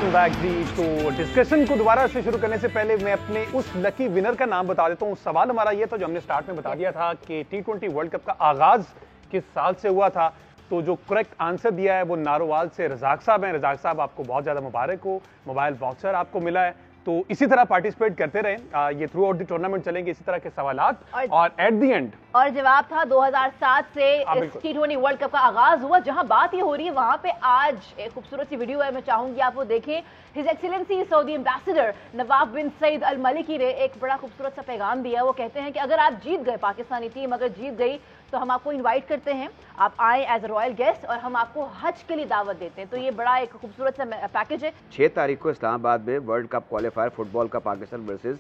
Welcome back जी। तो discussion को दोबारा से शुरू करने से पहले मैं अपने उस लकी विनर का नाम बता देता हूँ। सवाल हमारा ये था, जो हमने स्टार्ट में बता दिया था कि T20 वर्ल्ड कप का आगाज किस साल से हुआ था। तो जो करेक्ट आंसर दिया है वो नारोवाल से रजाक साहब हैं। रजाक साहब, आपको बहुत ज्यादा मुबारक हो, मोबाइल वाउचर आपको मिला है। तो इसी तरह पार्टिसिपेट करते रहें, ये थ्रू आउट द टूर्नामेंट चलेंगे इसी तरह के सवालात और एट द एंड। और जवाब था 2007 से इस T20 वर्ल्ड कप का आगाज हुआ। जहां बात ये हो रही है वहां पे आज एक खूबसूरत सी वीडियो है, मैं चाहूंगी आप वो देखें। His excellency Saudi ambassador Nawaf bin Saeed Al Malki ने एक बड़ा खूबसूरत सा पैगाम दिया। वो कहते हैं कि अगर आप जीत गए, पाकिस्तानी टीम अगर जीत गई तो हम आपको इनवाइट करते हैं, आप आए एज अ रॉयल गेस्ट और हम आपको हज के लिए दावत देते हैं। तो ये बड़ा एक खूबसूरत सा पैकेज है। 6 तारीख को इस्लामाबाद में वर्ल्ड कप क्वालिफायर फुटबॉल का Pakistan versus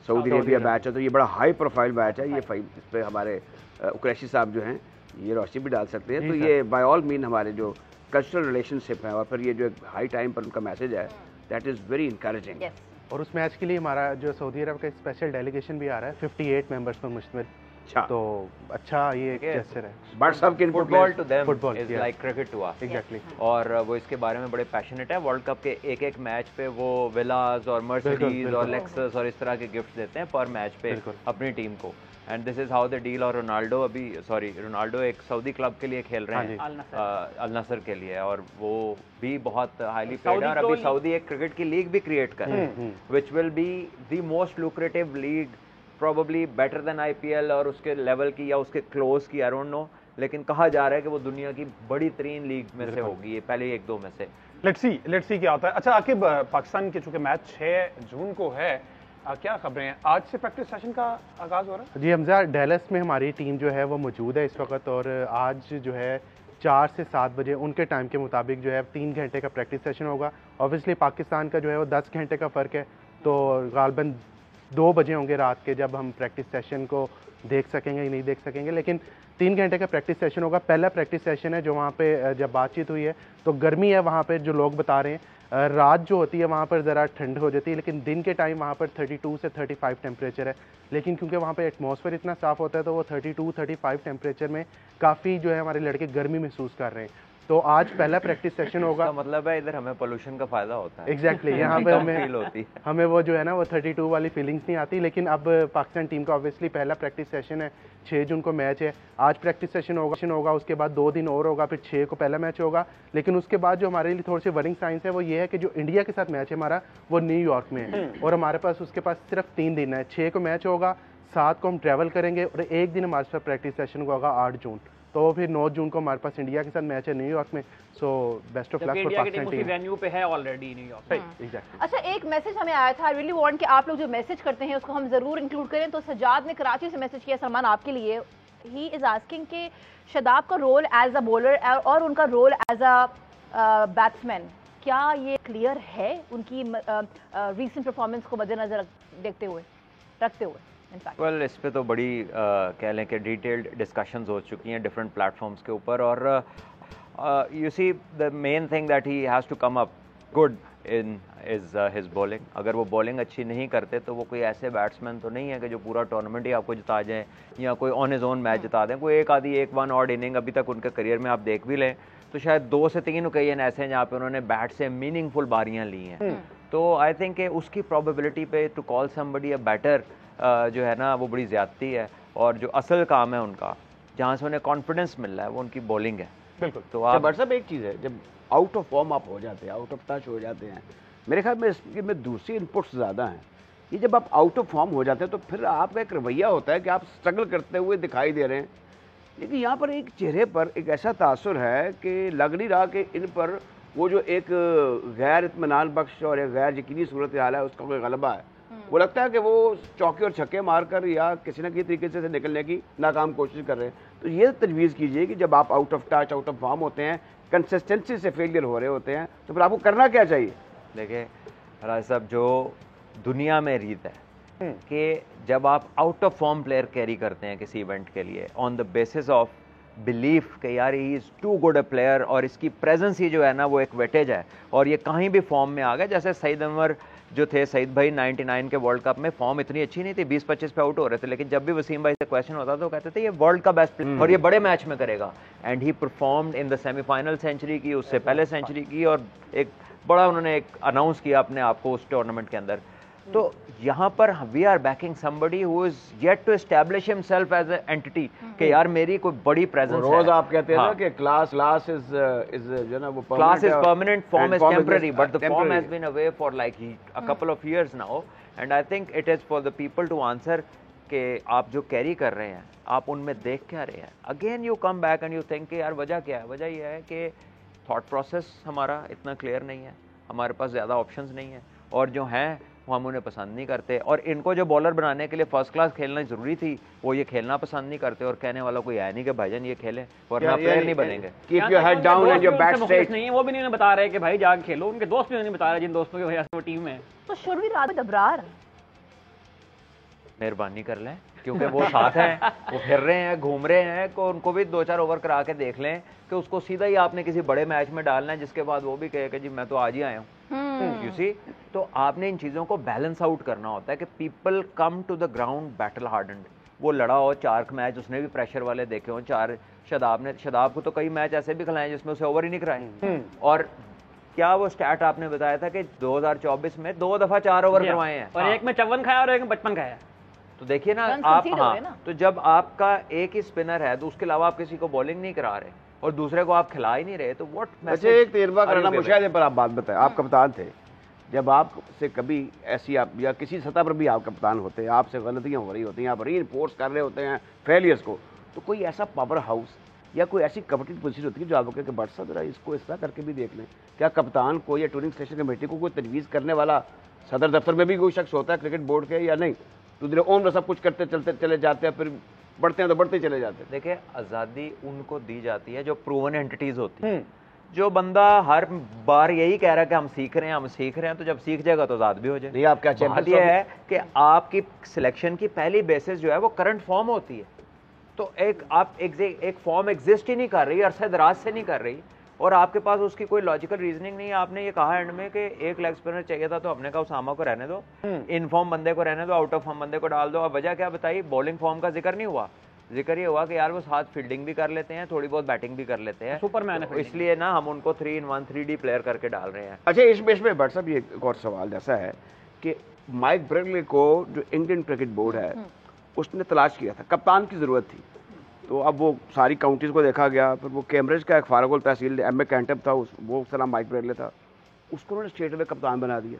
Saudi Arabia match है। तो ये बड़ा हाई प्रोफाइल मैच है। ये इस पे हमारे कुरैशी साहब जो हैं ये रोशनी भी डाल सकते हैं। तो ये बाय ऑल मीन हमारे जो कल्चरल रिलेशनशिप है और फिर ये जो हाई टाइम पर उनका मैसेज है, दैट इज़ वेरी इंकरेजिंग। और उस मैच के लिए हमारा जो सऊदी अरब का स्पेशल डेलीगेशन भी आ रहा है, 58 मेंबर्स पर मुश्तमिल। तो अच्छा ये जेस्चर है। बट सब के football to them football is like cricket to us. Exactly. और वो इसके बारे में बड़े पैशनेट है। वर्ल्ड कप के एक एक मैच पे वो विलास और मर्सिडीज और लेक्सस और इस तरह के गिफ्ट देते हैं पर मैच पे अपनी टीम को। And this is how the deal. और रोनाल्डो एक सऊदी क्लब के लिए खेल रहे हैं, अल नसर के लिए, और वो भी बहुत हाईली पेड है। और अभी सऊदी एक क्रिकेट की लीग भी क्रिएट कर रहे हैं which will be the most lucrative league, probably better than IPL और उसके लेवल की या उसके क्लोज की, आई डोंट नो। लेकिन कहा जा रहा है कि वो दुनिया की बड़ी तरीन लीग में से होगी, ये पहले 1-2 में से। लेट्स सी क्या होता है। अच्छा आकिब, पाकिस्तान के चूंकि मैच 6 जून को है, क्या खबरें हैं? आज से प्रैक्टिस सेशन का आगाज हो रहा है? जी हमजा, डेलस में हमारी टीम जो है वो मौजूद है इस वक्त। और आज जो है 4 से 7 बजे उनके टाइम के मुताबिक जो है 3 घंटे का प्रैक्टिस सेशन होगा। ऑब्वियसली पाकिस्तान का जो है वो 10 घंटे का फ़र्क है, तो गालबन 2 बजे होंगे रात के जब हम प्रैक्टिस सेशन को देख सकेंगे या नहीं देख सकेंगे। लेकिन 3 घंटे का प्रैक्टिस सेशन होगा। पहला प्रैक्टिस सेशन है जो वहाँ पे जब बातचीत हुई है तो गर्मी है वहाँ पे, जो लोग बता रहे हैं। रात जो होती है वहाँ पर ज़रा ठंड हो जाती है, लेकिन दिन के टाइम वहाँ पर 32 से 35 टेम्परेचर है। लेकिन क्योंकि वहाँ पे एटमॉस्फेयर इतना साफ़ होता है तो वो 32-35 टेम्परेचर में काफ़ी जो है हमारे लड़के गर्मी महसूस कर रहे हैं। तो आज पहला प्रैक्टिस सेशन होगा। मतलब है इधर हमें पोल्यूशन का फायदा होता है। एग्जैक्टली यहाँ पे हमें वो जो है ना वो 32 वाली फीलिंग्स नहीं आती। लेकिन अब पाकिस्तान टीम का ऑब्वियसली पहला प्रैक्टिस सेशन है, 6 जून को मैच है। आज प्रैक्टिस सेशन होगा, उसके बाद 2 दिन और होगा, फिर 6 को पहला मैच होगा। लेकिन उसके बाद जो हमारे लिए थोड़ी सी वरिंग साइंस है वो ये है कि जो इंडिया के साथ मैच है हमारा वो न्यूयॉर्क में है और हमारे पास उसके पास सिर्फ 3 दिन है। 6 को मैच होगा, 7 को हम ट्रैवल करेंगे और 1 दिन हमारे साथ प्रैक्टिस सेशन होगा 8 जून। तो फिर 9 जून को हमारे पास इंडिया के साथ मैच है न्यूयॉर्क में। So best of luck for Pakistan team. Venue पे है ऑलरेडी न्यूयॉर्क। एग्जैक्टली। अच्छा, एक मैसेज हमें आया था, आई रियली वांट कि आप लोग जो मैसेज करते हैं उसको हम जरूर इंक्लूड करें। तो सजाद ने कराची से मैसेज किया, सलमान आपके लिए। ही इज आस्किंग कि शादाब का रोल एज अ बॉलर और उनका रोल एज अ बैट्समैन, क्या ये क्लियर है उनकी रीसेंट परफॉर्मेंस को मद्देनजर रखते हुए? वेल इस पे तो बड़ी कह लें कि डिटेल्ड डिस्कशंस हो चुकी हैं डिफरेंट प्लेटफॉर्म्स के ऊपर। और you see the main thing that he has to come up good in is his bowling. अगर वो बॉलिंग अच्छी नहीं करते तो वो कोई ऐसे बैट्समैन तो नहीं है कि जो पूरा टूर्नामेंट ही आपको जिता जाएँ या कोई ऑन हिज ओन मैच जिता दें। कोई एक वन ऑड इनिंग अभी तक उनके करियर में आप देख भी लें तो शायद 2 से 3 ओकेजन ऐसे हैं जहाँ पे उन्होंने बैट से मीनिंगफुल बारियाँ ली हैं। तो आई थिंक उसकी प्रोबेबिलिटी पे to call somebody a batter जो है ना वो बड़ी ज़्यादती है। और जो असल काम है उनका, जहाँ से उन्हें कॉन्फिडेंस मिल रहा है, वो उनकी बॉलिंग है। बिल्कुल। तो आप सब एक चीज़ है, जब आउट ऑफ फॉर्म आप हो जाते हैं, आउट ऑफ टच हो जाते हैं, मेरे ख्याल में इसमें दूसरी इनपुट्स ज़्यादा हैं। ये जब आप आउट ऑफ फॉर्म हो जाते हैं तो फिर आपका एक रवैया होता है कि आप स्ट्रगल करते हुए दिखाई दे रहे हैं। लेकिन यहाँ पर एक चेहरे पर एक ऐसा तासुर है कि लग नहीं रहा कि इन पर वो जो एक गैर इत्मीनान बख्श और एक गैर यकीनी सूरत हाल है उसका कोई गलबा है। वो लगता है कि वो चौके और छक्के मारकर या किसी न किसी तरीके से निकलने की नाकाम कोशिश कर रहे हैं। तो ये तजवीज़ कीजिए कि जब आप out of touch, out of form होते हैं, कंसिस्टेंसी से फेलियर हो रहे होते हैं, तो फिर आपको करना क्या चाहिए? देखिए राज साहब, जो दुनिया में रीत है कि जब आप out of form player carry करते हैं किसी इवेंट के लिए on the basis of belief कि यार he is too good a player और इसकी प्रेजेंस ही जो है ना वो एक वेटेज है और ये कहीं भी फॉर्म में आ गया। जैसे सईद अनवर जो थे सईद भाई 99 के वर्ल्ड कप में फॉर्म इतनी अच्छी नहीं थी, 20-25 पे आउट हो रहे थे, लेकिन जब भी वसीम भाई से क्वेश्चन होता था तो कहते थे ये वर्ल्ड का बेस्ट प्लेयर और ये बड़े मैच में करेगा। And he performed in the semifinal, century की, उससे पहले सेंचुरी की, और एक बड़ा उन्होंने एक अनाउंस किया अपने आप को उस टूर्नामेंट के अंदर। तो यहाँ पर we are backing somebody who is yet to establish himself as a entity कि यार मेरी कोई बड़ी प्रेजेंस है। रोज आप कहते हैं ना कि क्लास इज जो ना वो class is permanent, form is temporary, but the form has been away for like a couple of years now, and I think it is for the people to answer कि आप जो carry कर रहे हैं आप उनमें देख क्या रहे हैं। Again you come back and you think कि यार वजह क्या है। वजह यह है कि थॉट प्रोसेस हमारा इतना क्लियर नहीं है, हमारे पास ज़्यादा ऑप्शंस नहीं है, और जो हैं वो हम उन्हें पसंद नहीं करते। और इनको जो बॉलर बनाने के लिए फर्स्ट क्लास खेलना ज़रूरी थी, वो ये खेलना पसंद नहीं करते, और कहने वाला कोई है नहीं कि भाईजान ये खेलें, वरना प्लेयर नहीं बनेंगे। Keep your head down and your bat straight. नहीं, वो भी नहीं बता रहे कि भाई जाके खेलो, उनके दोस्त भी नहीं बता रहे जिन दोस्तों की वजह से वो टीम में। तो शुरू ही रात में डबरार मेहरबानी कर लें, क्योंकि वो साथ हैं, वो फिर रहे हैं, घूम रहे हैं, को उनको भी 2-4 ओवर करा के देख लें कि उसको सीधा ही आपने किसी बड़े मैच में डालना है, जिसके बाद वो भी कहे कि जी मैं तो आज ही आया हूँ। यू सी, तो आपने इन चीज़ों को बैलेंस आउट करना होता है कि people come to the ground battle hardened. वो लड़ा हो 4 मैच, उसने भी प्रेशर वाले देखे हो, 4 शादाब को तो कई मैच ऐसे भी खिलाए जिसमें उसे ओवर ही नहीं कराए। और क्या वो स्टैट आपने बताया था कि 2024 में 2 दफा 4 ओवर करवाए हैं, और एक में 54 खाया और एक में 55 खाया। तो देखिए ना आप, हाँ, तो जब आपका एक ही स्पिनर है तो उसके अलावा आप किसी को बॉलिंग नहीं करा रहे और दूसरे को आप खिला ही नहीं रहे, तो व्हाट मैसेज। अच्छा, एक तजर्बा करना मुशाहिदे पर आप बात बताएं, आप कप्तान थे, जब आपसे कभी ऐसी आप या किसी सतह पर भी आप कप्तान होते हैं, आपसे गलतियां हो रही होती हैं, आप रीइंफोर्स कर रहे होते हैं फेलियर्स को, तो कोई ऐसा पावर हाउस या कोई ऐसी कमिटेड पोजीशन होती है जो आप कहते हैं बट साहब जरा इसको इस तरह करके भी देख लें। क्या कप्तान को या टूरिंग स्टेशन कमेटी को कोई तजवीज़ करने वाला सदर दफ्तर में भी कोई शख्स होता है क्रिकेट बोर्ड के, या नहीं तो दिल ओम सब कुछ करते चलते चले जाते हैं, फिर बढ़ते हैं तो बढ़ते चले जाते हैं। देखिए, आज़ादी उनको दी जाती है जो प्रूवन एंटिटीज होती हैं। जो बंदा हर बार यही कह रहा है कि हम सीख रहे हैं, तो जब सीख जाएगा तो आज़ाद भी हो जाए। नहीं, आप क्या बात यह है कि आपकी सिलेक्शन की पहली बेसिस जो है वो करंट फॉर्म होती है। तो एक फॉर्म एग्जिस्ट ही नहीं कर रही, अरसे दराज से नहीं कर रही, और आपके पास उसकी कोई लॉजिकल रीजनिंग नहीं है। आपने ये कहा एंड में कि एक लेग स्पिनर चाहिए था, तो हमने कहा उसामा को रहने दो, इन फॉर्म बंदे को रहने दो, आउट ऑफ फॉर्म बंदे को डाल दो। अब वजह क्या बताई? बॉलिंग फॉर्म का जिक्र नहीं हुआ, जिक्र ये हुआ कि यार वो साथ फील्डिंग भी कर लेते हैं, थोड़ी बहुत बैटिंग भी कर लेते हैं, सुपरमैन है, तो इसलिए ना हम उनको 3-in-1 3D प्लेयर करके डाल रहे हैं। अच्छा, इसमें बट साहब ये एक और सवाल ऐसा है कि माइक ब्रेगले को जो इंडियन क्रिकेट बोर्ड है उसने तलाश किया था, कप्तान की ज़रूरत थी, तो अब वो सारी काउंटीज़ को देखा गया, फिर वो कैम्ब्रिज का एक फारगुल तहसील M.A. कैंटप था, वो उसका नाम माइक ब्रेगले था, उसको उन्होंने स्टेट में कप्तान बना दिया।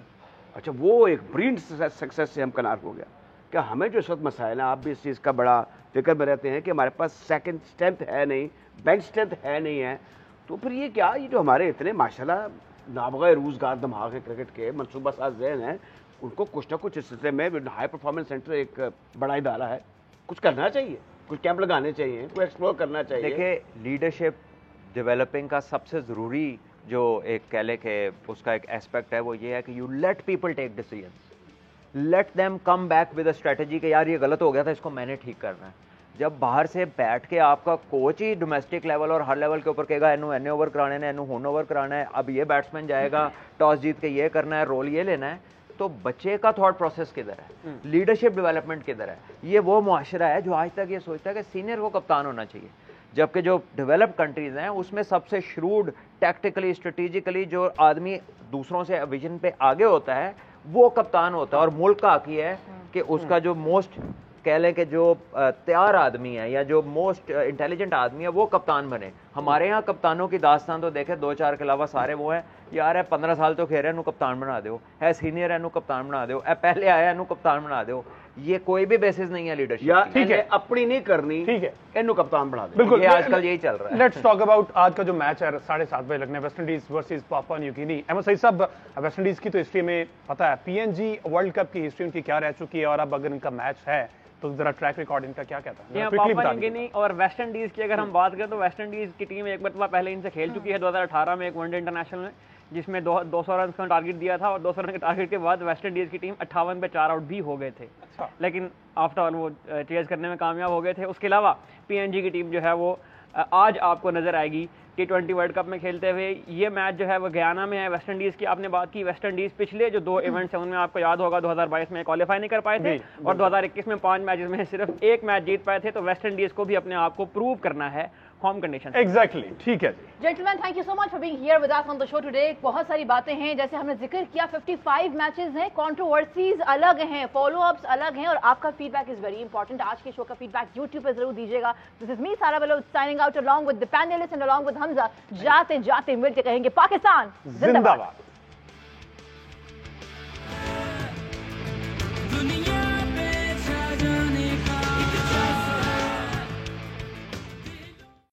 अच्छा, वो एक ब्रिलियंट सक्सेस से हम कनार हो गया। क्या हमें जो इस वक्त मसाइल हैं, आप भी इस चीज़ का बड़ा फिक्र में रहते हैं कि हमारे पास सेकंड स्ट्रेंथ है नहीं, बेंच स्ट्रेंथ है नहीं है, तो फिर ये क्या, ये जो हमारे इतने माशाल्लाह नाबगा रोजगार दिमाग है क्रिकेट के, मनसूबा साज ज़हन है, उनको कुछ ना कुछ इस सिलसिले में हाई परफॉर्मेंस सेंटर एक बड़ा इदारा है, कुछ करना चाहिए, कुछ कैंप लगाने चाहिए, कोई एक्सप्लोर करना चाहिए। देखिए, लीडरशिप डेवलपिंग का सबसे ज़रूरी जो एक कह ले कि उसका एक एस्पेक्ट है वो ये है कि you let people take decisions, let them come back with a strategy कि यार ये गलत हो गया था, इसको मैंने ठीक करना है। जब बाहर से बैठ के आपका कोच ही डोमेस्टिक लेवल और हर लेवल के ऊपर कहेगा एनू एने ओवर कराने ने, एनू होन ओवर कराना है, अब ये बैट्समैन जाएगा, टॉस जीत के ये करना है, रोल ये लेना है, तो बच्चे का थॉट प्रोसेस किधर है, लीडरशिप डेवलपमेंट किधर है? ये वो मुआशरा है जो आज तक ये सोचता है कि सीनियर को कप्तान होना चाहिए, जबकि जो डेवलप्ड कंट्रीज हैं उसमें सबसे श्रूड टैक्टिकली स्ट्रेटेजिकली जो आदमी दूसरों से विजन पे आगे होता है वो कप्तान होता है। और मुल्क का हक है कि उसका जो मोस्ट कह लें कि जो तैयार आदमी है या जो मोस्ट इंटेलिजेंट आदमी है वो कप्तान बने। हमारे यहाँ कप्तानों की दास्तान तो देखे 2-4 के अलावा सारे वो हैं, यार है 15 साल तो खेल रहे हैं, कप्तान बना दो, है सीनियर है, कप्तान बना दो, पहले आया है, कप्तान बना दो। ये कोई भी बेसिस नहीं है लीडरशिप। ठीक है, अपनी नहीं करनी, ठीक है, इन्नो कप्तान बना दो। बिल्कुल, ये आजकल यही चल रहा है। लेट्स टॉक अबाउट आज का जो मैच है 7:30 बजे लगने, West Indies versus Papua New Guinea. Ahmed Saeed साहब, वेस्ट इंडीज की तो हिस्ट्री में पता है, PNG वर्ल्ड कप की हिस्ट्री उनकी क्या रह चुकी है, और अब अगर इनका मैच है तो जरा ट्रैक रिकॉर्ड इनका क्या कहता है? पापुआ न्यू गिनी और वेस्ट इंडीज की अगर हम बात करें तो वेस्ट इंडीज की टीम एक मरतबा पहले इनसे खेल चुकी है 2018 में एक वनडे इंटरनेशनल में, जिसमें 200 रन का टारगेट दिया था, और 200 रन के टारगेट के बाद वेस्ट इंडीज की टीम 58 पे 4 आउट भी हो गए थे। अच्छा। लेकिन आफ्टर ऑल वो चेज करने में कामयाब हो गए थे। उसके अलावा PNG की टीम जो है वो आज आपको नजर आएगी T20 वर्ल्ड कप में खेलते हुए। ये मैच जो है वो गयाना में है। वेस्ट इंडीज़ की आपने बात की, वेस्ट इंडीज़ पिछले जो 2 इवेंट्स हैं उनमें आपको याद होगा 2022 में क्वालिफाई नहीं कर पाए थे और 2021 में 5 मैचेस में सिर्फ 1 मैच जीत पाए थे। तो वेस्ट इंडीज़ को भी अपने आप को प्रूव करना है होम कंडीशन। एग्जैक्टली, ठीक है जी। Gentleman, thank you so much for being here with us on the show today. बहुत सारी बातें हैं, जैसे हमने जिक्र किया 55 मैचेस हैं, कंट्रोवर्सीज अलग हैं, फॉलो अप्स अलग हैं और आपका फीडबैक इज वेरी इंपॉर्टेंट। आज के शो का फीडबैक यूट्यूब पे जरूर दीजिएगा। This is me Sara Baloch signing out along with the panellist and along with Hamza. जाते जाते मिलके कहेंगे पाकिस्तान जिंदाबाद। दुनिया